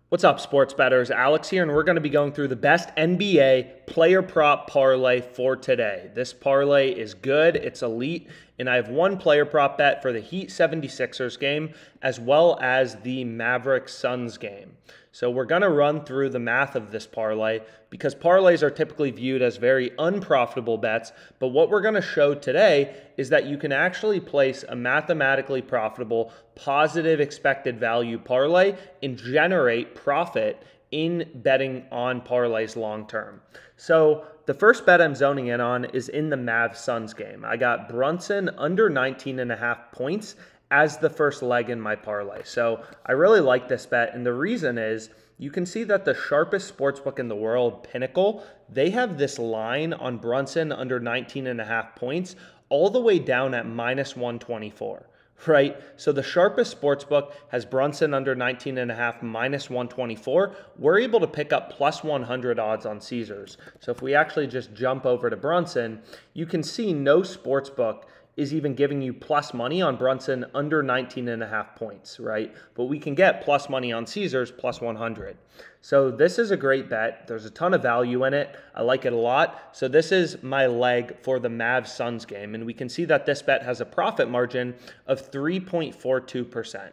What's up, sports bettors? Alex here, and we're going to be going through the best NBA player prop parlay for today. This parlay is good, it's elite, and I have one player prop bet for the Heat 76ers game as well as the Mavericks Suns game. So we're going to run through the math of this parlay because parlays are typically viewed as very unprofitable bets, but what we're going to show today is that you can actually place a mathematically profitable positive expected value parlay and generate profit in betting on parlays long term. So the first bet I'm zoning in on is in the Mavs Suns game. I got Brunson under 19.5 points as the first leg in my parlay. So I really like this bet, and the reason is you can see that the sharpest sportsbook in the world, Pinnacle, they have this line on Brunson under 19.5 points all the way down at minus 124. Right? So the sharpest sportsbook has Brunson under 19.5 minus 124. We're able to pick up plus 100 odds on Caesars. So if we actually just jump over to Brunson, you can see no sportsbook is even giving you plus money on Brunson under 19.5 points, right? But we can get plus money on Caesars plus 100. So this is a great bet. There's a ton of value in it. I like it a lot. So this is my leg for the Mavs Suns game. And we can see that this bet has a profit margin of 3.42%,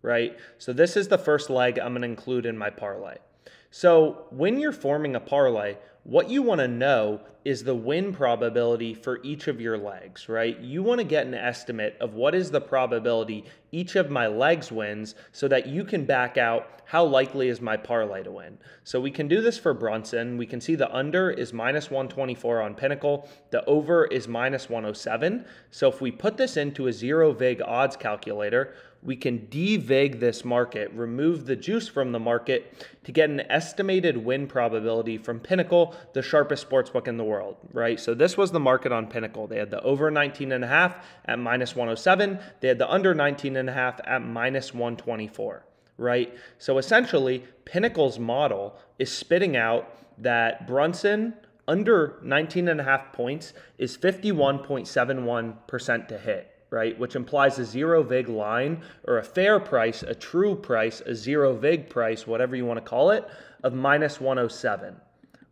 right? So this is the first leg I'm going to include in my parlay. So when you're forming a parlay, what you want to know is the win probability for each of your legs, right? You want to get an estimate of what is the probability each of my legs wins so that you can back out how likely is my parlay to win. So we can do this for Brunson. We can see the under is minus 124 on Pinnacle. The over is minus 107. So if we put this into a zero vig odds calculator, we can de-vig this market, remove the juice from the market to get an estimated win probability from Pinnacle, the sharpest sportsbook in the world, right? So this was the market on Pinnacle. They had the over 19.5 at minus 107. They had the under 19.5 at minus 124, right? So essentially, Pinnacle's model is spitting out that Brunson under 19.5 points is 51.71% to hit, right? Which implies a zero vig line or a fair price, a true price, a zero vig price, whatever you want to call it, of minus 107,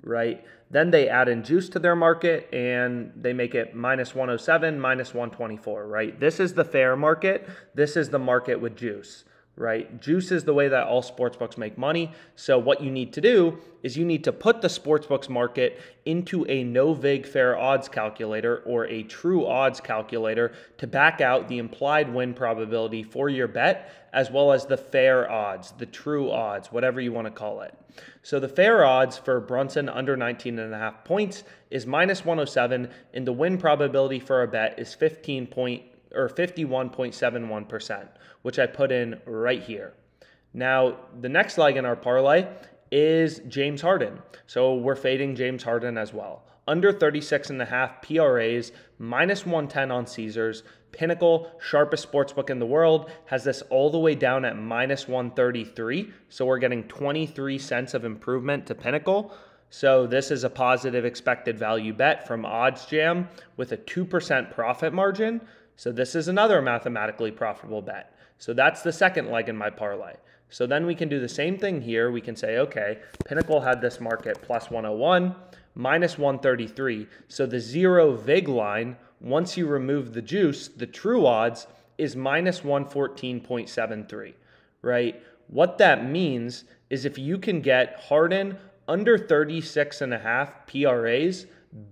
right? Then they add in juice to their market and they make it minus 107, minus 124, right? This is the fair market. This is the market with juice, right? Juice is the way that all sportsbooks make money. So what you need to do is you need to put the sportsbooks market into a no vig fair odds calculator or a true odds calculator to back out the implied win probability for your bet, as well as the fair odds, the true odds, whatever you want to call it. So the fair odds for Brunson under 19.5 points is minus 107, and the win probability for a bet is 51.71%, which I put in right here. Now, the next leg in our parlay is James Harden. So we're fading James Harden as well. Under 36.5 PRAs, minus 110 on Caesars. Pinnacle, sharpest sportsbook in the world, has this all the way down at minus 133. So we're getting 23 cents of improvement to Pinnacle. So this is a positive expected value bet from OddsJam with a 2% profit margin. So this is another mathematically profitable bet. So that's the second leg in my parlay. So then we can do the same thing here. We can say, okay, Pinnacle had this market plus 101, minus 133. So the zero vig line, once you remove the juice, the true odds is minus 114.73, right? What that means is if you can get Harden under 36.5 PRAs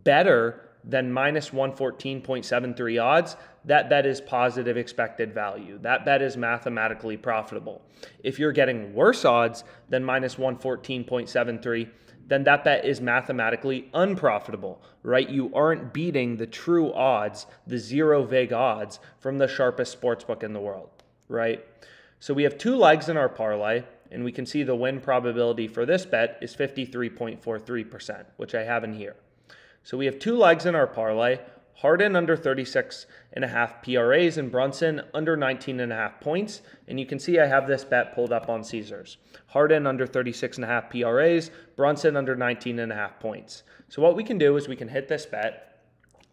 better than minus 114.73 odds, that bet is positive expected value. That bet is mathematically profitable. If you're getting worse odds than minus 114.73, then that bet is mathematically unprofitable, right? You aren't beating the true odds, the zero vig odds from the sharpest sportsbook in the world, right? So we have two legs in our parlay, and we can see the win probability for this bet is 53.43%, which I have in here. So we have two legs in our parlay, Harden under 36.5 PRAs and Brunson under 19.5 points. And you can see I have this bet pulled up on Caesars. Harden under 36.5 PRAs, Brunson under 19.5 points. So what we can do is we can hit this bet.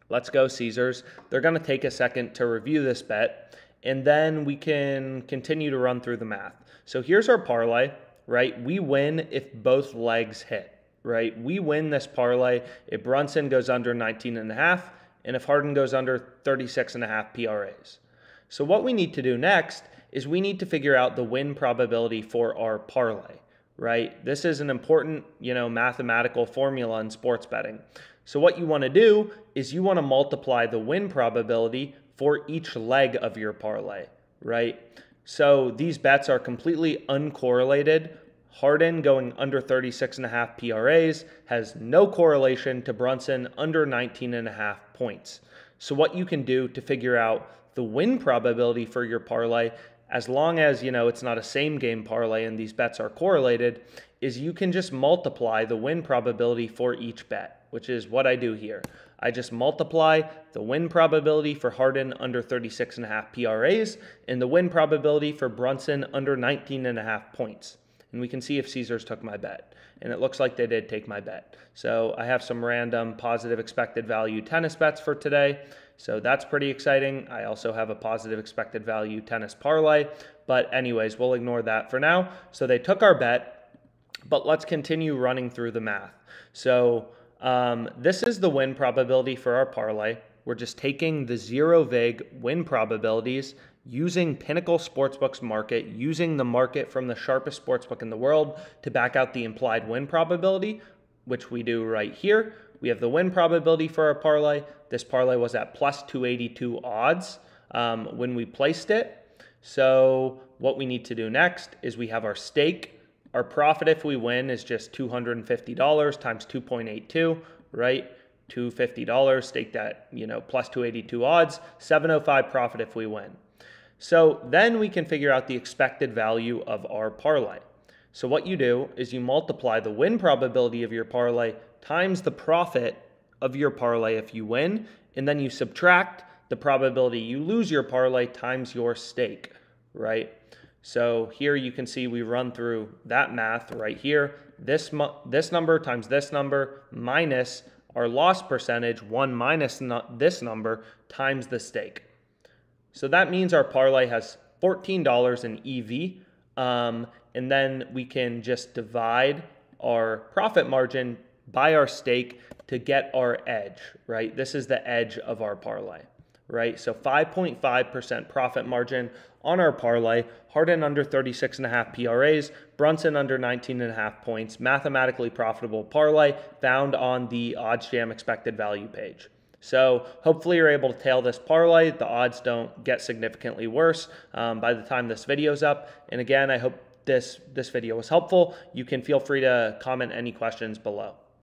Let's go Caesars. They're going to take a second to review this bet, and then we can continue to run through the math. So here's our parlay. right? We win if both legs hit, right? We win this parlay if Brunson goes under 19.5 and if Harden goes under 36.5 PRAs. So what we need to do next is we need to figure out the win probability for our parlay, right? This is an important, mathematical formula in sports betting. So what you want to do is you want to multiply the win probability for each leg of your parlay, right? So these bets are completely uncorrelated. Harden going under 36.5 PRAs has no correlation to Brunson under 19.5 points. So what you can do to figure out the win probability for your parlay, as long as, it's not a same game parlay and these bets are correlated, is you can just multiply the win probability for each bet, which is what I do here. I just multiply the win probability for Harden under 36.5 PRAs and the win probability for Brunson under 19.5 points. And we can see if Caesars took my bet. And it looks like they did take my bet. So I have some random positive expected value tennis bets for today. So that's pretty exciting. I also have a positive expected value tennis parlay. But anyways, we'll ignore that for now. So they took our bet, but let's continue running through the math. So this is the win probability for our parlay. We're just taking the zero vig win probabilities using Pinnacle Sportsbook's market, using the market from the sharpest sportsbook in the world to back out the implied win probability, which we do right here. We have the win probability for our parlay. This parlay was at plus 282 odds when we placed it. So what we need to do next is we have our stake. Our profit if we win is just $250 times 2.82, right? $250 staked at, plus 282 odds, 705 profit if we win. So then we can figure out the expected value of our parlay. So what you do is you multiply the win probability of your parlay times the profit of your parlay if you win, and then you subtract the probability you lose your parlay times your stake, right? So here you can see we run through that math right here. This number times this number minus our loss percentage, 1 minus this number times the stake. So that means our parlay has $14 in EV, and then we can just divide our profit margin by our stake to get our edge, right? This is the edge of our parlay, right? So 5.5% profit margin on our parlay, Harden under 36.5 PRAs, Brunson under 19.5 points, mathematically profitable parlay found on the OddsJam expected value page. So hopefully you're able to tail this parlay. The odds don't get significantly worse by the time this video's up. And again, I hope this video was helpful. You can feel free to comment any questions below.